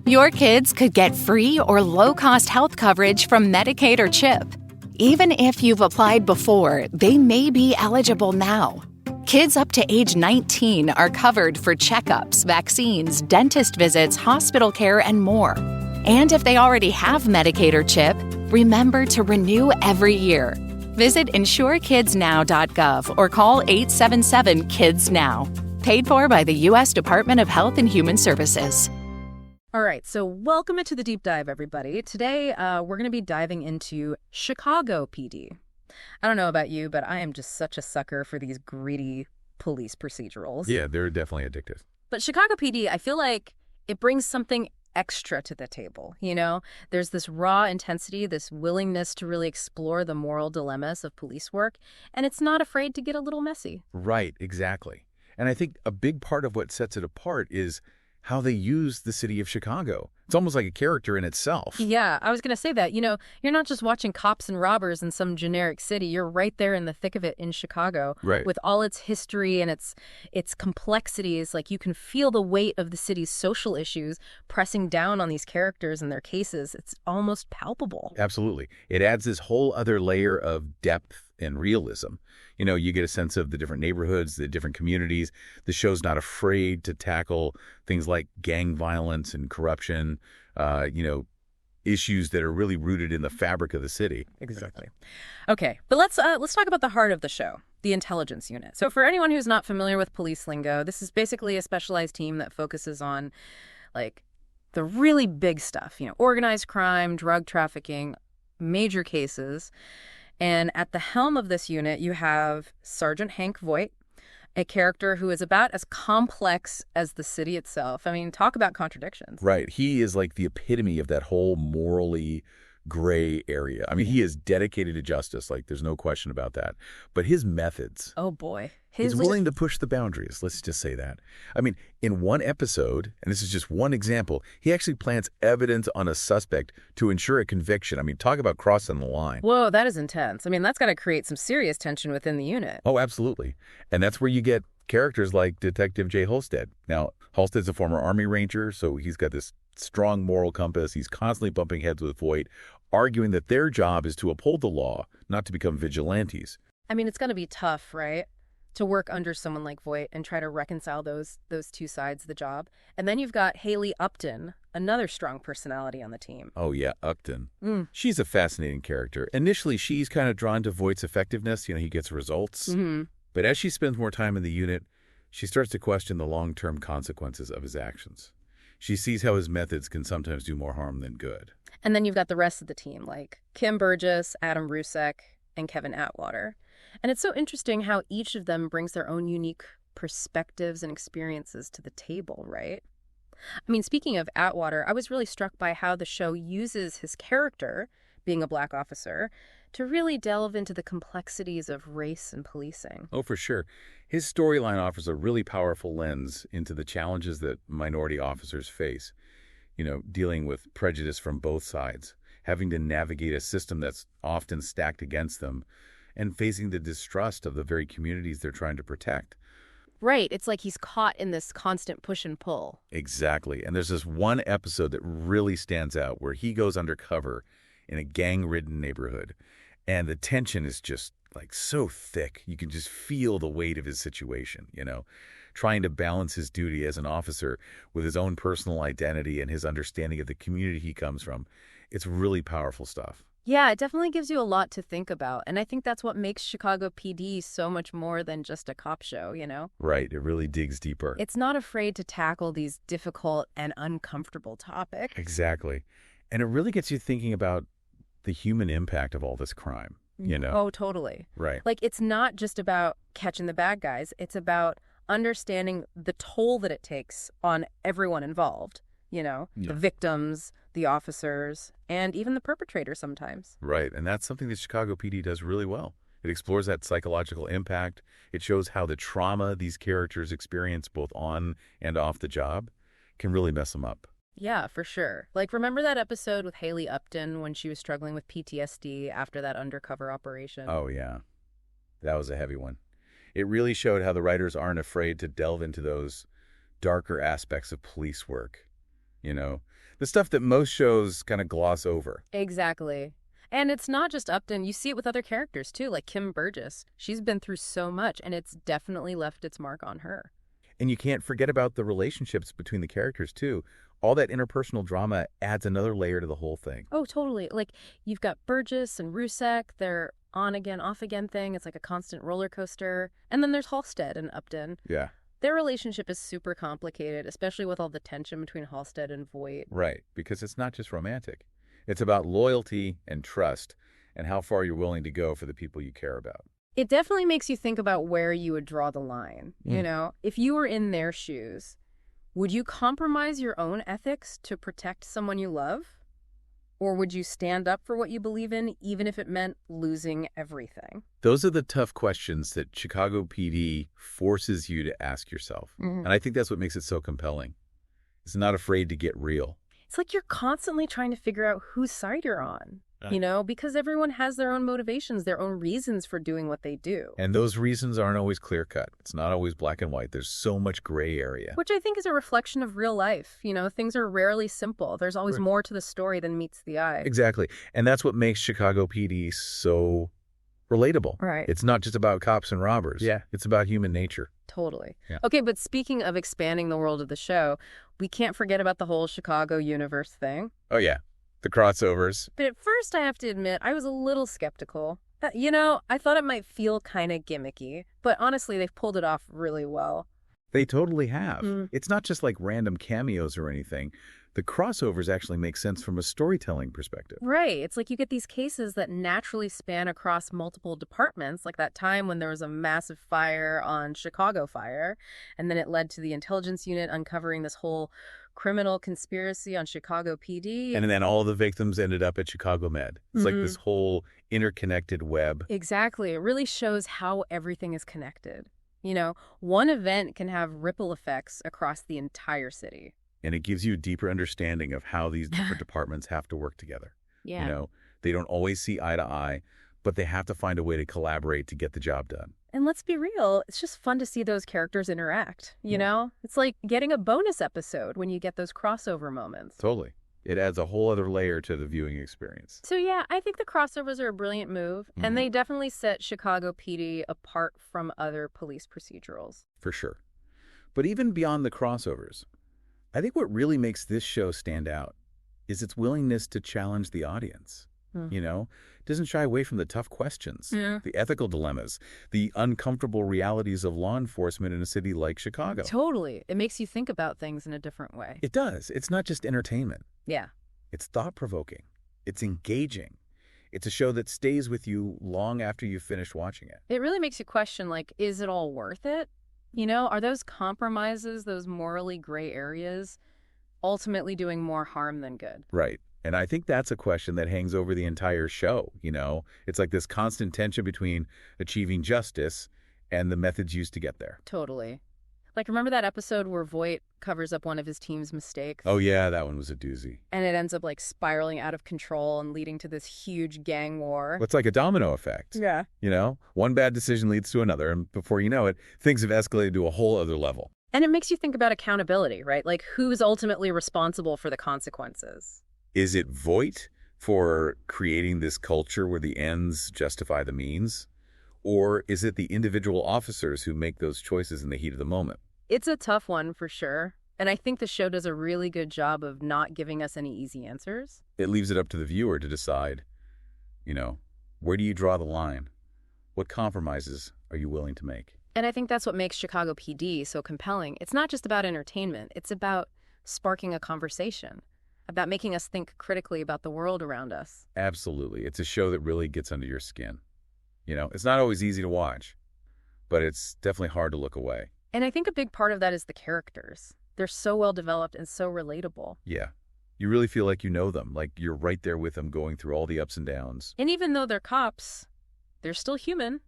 Your kids could get free or low-cost health coverage from Medicaid or CHIP. Even if you've applied before, they may be eligible now. Kids up to age 19 are covered for checkups, vaccines, dentist visits, hospital care, and more. And if they already have Medicaid or CHIP, remember to renew every year. Visit insurekidsnow.gov or call 877-KIDS-NOW. Paid for by the U.S. Department of Health and Human Services. All right, so welcome into the deep dive, everybody. Today, we're going to be diving into Chicago PD. I don't know about you, but I am just such a sucker for these greedy police procedurals. Yeah, they're definitely addictive. But Chicago PD, I feel like it brings something extra to the table, you know? There's this raw intensity, this willingness to really explore the moral dilemmas of police work, and it's not afraid to get a little messy. Right, exactly. And I think a big part of what sets it apart is how they use the city of Chicago. It's almost like a character in itself. Yeah, I was going to say that. You know, you're not just watching cops and robbers in some generic city. You're right there in the thick of it in Chicago. Right. With all its history and its complexities. Like, you can feel the weight of the city's social issues pressing down on these characters and their cases. It's almost palpable. Absolutely. It adds this whole other layer of depth and realism. You know, you get a sense of the different neighborhoods, the different communities. The show's not afraid to tackle things like gang violence and corruption, issues that are really rooted in the fabric of the city. Exactly. Okay, but let's talk about the heart of the show, the intelligence unit. So for anyone who's not familiar with police lingo, this is basically a specialized team that focuses on, like, the really big stuff, you know, organized crime, drug trafficking, major cases. And at the helm of this unit, you have Sergeant Hank Voight, a character who is about as complex as the city itself. I mean, talk about contradictions. Right. He is like the epitome of that whole morally gray area. I mean, he is dedicated to justice. Like, there's no question about that. But his methods. Oh, boy. He's willing to push the boundaries. Let's just say that. I mean, in one episode, and this is just one example, he actually plants evidence on a suspect to ensure a conviction. I mean, talk about crossing the line. Whoa, that is intense. I mean, that's got to create some serious tension within the unit. Oh, absolutely. And that's where you get characters like Detective Jay Halstead. Now, Halstead's a former Army Ranger, so he's got this strong moral compass. He's constantly bumping heads with Voight, arguing that their job is to uphold the law, not to become vigilantes. I mean, it's going to be tough, right? To work under someone like Voight and try to reconcile those two sides of the job. And then you've got Haley Upton, another strong personality on the team. Oh, yeah, Upton. She's a fascinating character. Initially, she's kind of drawn to Voight's effectiveness. You know, he gets results. But as she spends more time in the unit, she starts to question the long-term consequences of his actions. She sees how his methods can sometimes do more harm than good. And then you've got the rest of the team, like Kim Burgess, Adam Rusek, and Kevin Atwater. And it's so interesting how each of them brings their own unique perspectives and experiences to the table, right? I mean, speaking of Atwater, I was really struck by how the show uses his character, being a black officer, to really delve into the complexities of race and policing. Oh, for sure. His storyline offers a really powerful lens into the challenges that minority officers face. You know, dealing with prejudice from both sides, having to navigate a system that's often stacked against them, and facing the distrust of the very communities they're trying to protect. Right. It's like he's caught in this constant push and pull. Exactly. And there's this one episode that really stands out where he goes undercover in a gang-ridden neighborhood. And the tension is just, like, so thick. You can just feel the weight of his situation, you know, trying to balance his duty as an officer with his own personal identity and his understanding of the community he comes from. It's really powerful stuff. Yeah, it definitely gives you a lot to think about. And I think that's what makes Chicago PD so much more than just a cop show, you know? Right. It really digs deeper. It's not afraid to tackle these difficult and uncomfortable topics. Exactly. And it really gets you thinking about the human impact of all this crime, you know? Oh, totally. Right. Like, it's not just about catching the bad guys. It's about understanding the toll that it takes on everyone involved. You know, the victims, the officers, and even the perpetrator sometimes. Right. And that's something that Chicago PD does really well. It explores that psychological impact. It shows how the trauma these characters experience both on and off the job can really mess them up. Yeah, for sure. Like, remember that episode with Haley Upton when she was struggling with PTSD after that undercover operation? Oh, yeah. That was a heavy one. It really showed how the writers aren't afraid to delve into those darker aspects of police work. you know? The stuff that most shows kind of gloss over. Exactly. And it's not just Upton. You see it with other characters, too, like Kim Burgess. She's been through so much, and it's definitely left its mark on her. And you can't forget about the relationships between the characters, too. All that interpersonal drama adds another layer to the whole thing. Oh, totally. Like, you've got Burgess and Rusek, their on-again, off-again thing. It's like a constant roller coaster. And then there's Halstead and Upton. Yeah. Their relationship is super complicated, especially with all the tension between Halstead and Voight. Right, because it's not just romantic. It's about loyalty and trust and how far you're willing to go for the people you care about. It definitely makes you think about where you would draw the line. You know, if you were in their shoes, would you compromise your own ethics to protect someone you love? Or would you stand up for what you believe in, even if it meant losing everything? Those are the tough questions that Chicago PD forces you to ask yourself. And I think that's what makes it so compelling. It's not afraid to get real. It's like you're constantly trying to figure out whose side you're on, you know, because everyone has their own motivations, their own reasons for doing what they do. And those reasons aren't always clear-cut. It's not always black and white. There's so much gray area. Which I think is a reflection of real life. You know, things are rarely simple. There's always more to the story than meets the eye. Exactly. And that's what makes Chicago PD so relatable. Right. It's not just about cops and robbers. Yeah. It's about human nature. Totally. Yeah. Okay, but speaking of expanding the world of the show, we can't forget about the whole Chicago universe thing. Oh, yeah. The crossovers. But at first, I have to admit, I was a little skeptical. You know, I thought it might feel kind of gimmicky, but honestly, they've pulled it off really well. They totally have. It's not just like random cameos or anything. The crossovers actually make sense from a storytelling perspective. Right. It's like you get these cases that naturally span across multiple departments, like that time when there was a massive fire on Chicago Fire, and then it led to the intelligence unit uncovering this whole criminal conspiracy on Chicago PD. And then all the victims ended up at Chicago Med. It's like this whole interconnected web. Exactly. It really shows how everything is connected. You know, one event can have ripple effects across the entire city. And it gives you a deeper understanding of how these different departments have to work together. Yeah. You know, they don't always see eye to eye, but they have to find a way to collaborate to get the job done. And let's be real, it's just fun to see those characters interact, you know? It's like getting a bonus episode when you get those crossover moments. Totally. It adds a whole other layer to the viewing experience. So yeah, I think the crossovers are a brilliant move, and they definitely set Chicago PD apart from other police procedurals. For sure. But even beyond the crossovers, I think what really makes this show stand out is its willingness to challenge the audience. You know, it doesn't shy away from the tough questions, the ethical dilemmas, the uncomfortable realities of law enforcement in a city like Chicago. Totally. It makes you think about things in a different way. It does. It's not just entertainment. Yeah. It's thought-provoking. It's engaging. It's a show that stays with you long after you've finished watching it. It really makes you question, like, is it all worth it? You know, are those compromises, those morally gray areas, ultimately doing more harm than good? Right. And I think that's a question that hangs over the entire show, you know? It's like this constant tension between achieving justice and the methods used to get there. Totally. Like, remember that episode where Voight covers up one of his team's mistakes? Oh, yeah, that one was a doozy. And it ends up, like, spiraling out of control and leading to this huge gang war. Well, it's like a domino effect. Yeah. You know, one bad decision leads to another, and before you know it, things have escalated to a whole other level. And it makes you think about accountability, right? Like, who's ultimately responsible for the consequences? Is it Voight for creating this culture where the ends justify the means? Or is it the individual officers who make those choices in the heat of the moment? It's a tough one for sure. And I think the show does a really good job of not giving us any easy answers. It leaves it up to the viewer to decide, you know, where do you draw the line? What compromises are you willing to make? And I think that's what makes Chicago PD so compelling. It's not just about entertainment. It's about sparking a conversation, about making us think critically about the world around us. Absolutely. It's a show that really gets under your skin. You know, it's not always easy to watch, but it's definitely hard to look away. And I think a big part of that is the characters. They're so well developed and so relatable. Yeah. You really feel like you know them, like you're right there with them going through all the ups and downs. And even though they're cops, they're still human.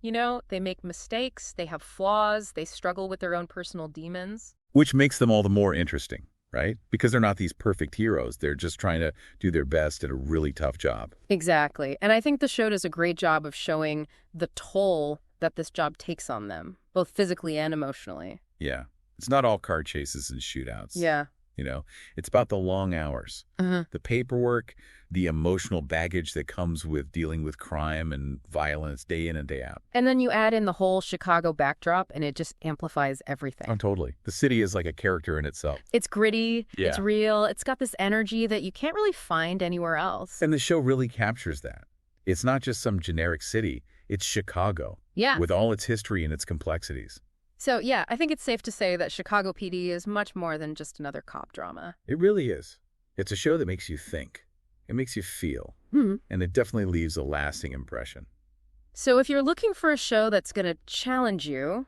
You know, they make mistakes, they have flaws, they struggle with their own personal demons. Which makes them all the more interesting, right? Because they're not these perfect heroes. They're just trying to do their best at a really tough job. Exactly. And I think the show does a great job of showing the toll that this job takes on them, both physically and emotionally. Yeah. It's not all car chases and shootouts. Yeah. You know, it's about the long hours, the paperwork, the emotional baggage that comes with dealing with crime and violence day in and day out. And then you add in the whole Chicago backdrop, and it just amplifies everything. Oh, totally. The city is like a character in itself. It's gritty, Yeah. it's real, it's got this energy that you can't really find anywhere else. And the show really captures that. It's not just some generic city, it's Chicago. Yeah. With all its history and its complexities. So, yeah, I think it's safe to say that Chicago PD is much more than just another cop drama. It really is. It's a show that makes you think. It makes you feel. And it definitely leaves a lasting impression. So if you're looking for a show that's going to challenge you,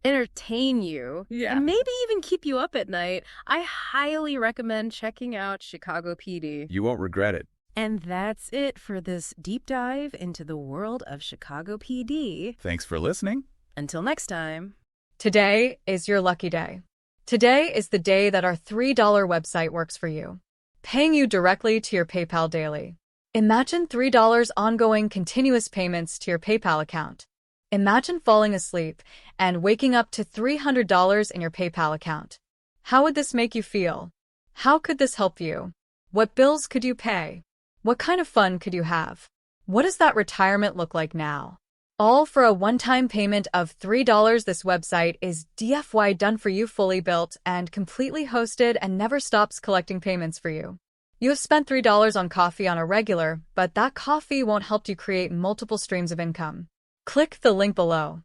entertain you, and maybe even keep you up at night, I highly recommend checking out Chicago PD. You won't regret it. And that's it for this deep dive into the world of Chicago PD. Thanks for listening. Until next time. Today is your lucky day. Today is the day that our $3 website works for you, paying you directly to your PayPal daily. Imagine $3 ongoing continuous payments to your PayPal account. Imagine falling asleep and waking up to $300 in your PayPal account. How would this make you feel? How could this help you? What bills could you pay? What kind of fun could you have? What does that retirement look like now? All for a one-time payment of $3. This website is DFY done for you, fully built and completely hosted, and never stops collecting payments for you. You have spent $3 on coffee on a regular, but that coffee won't help you create multiple streams of income. Click the link below.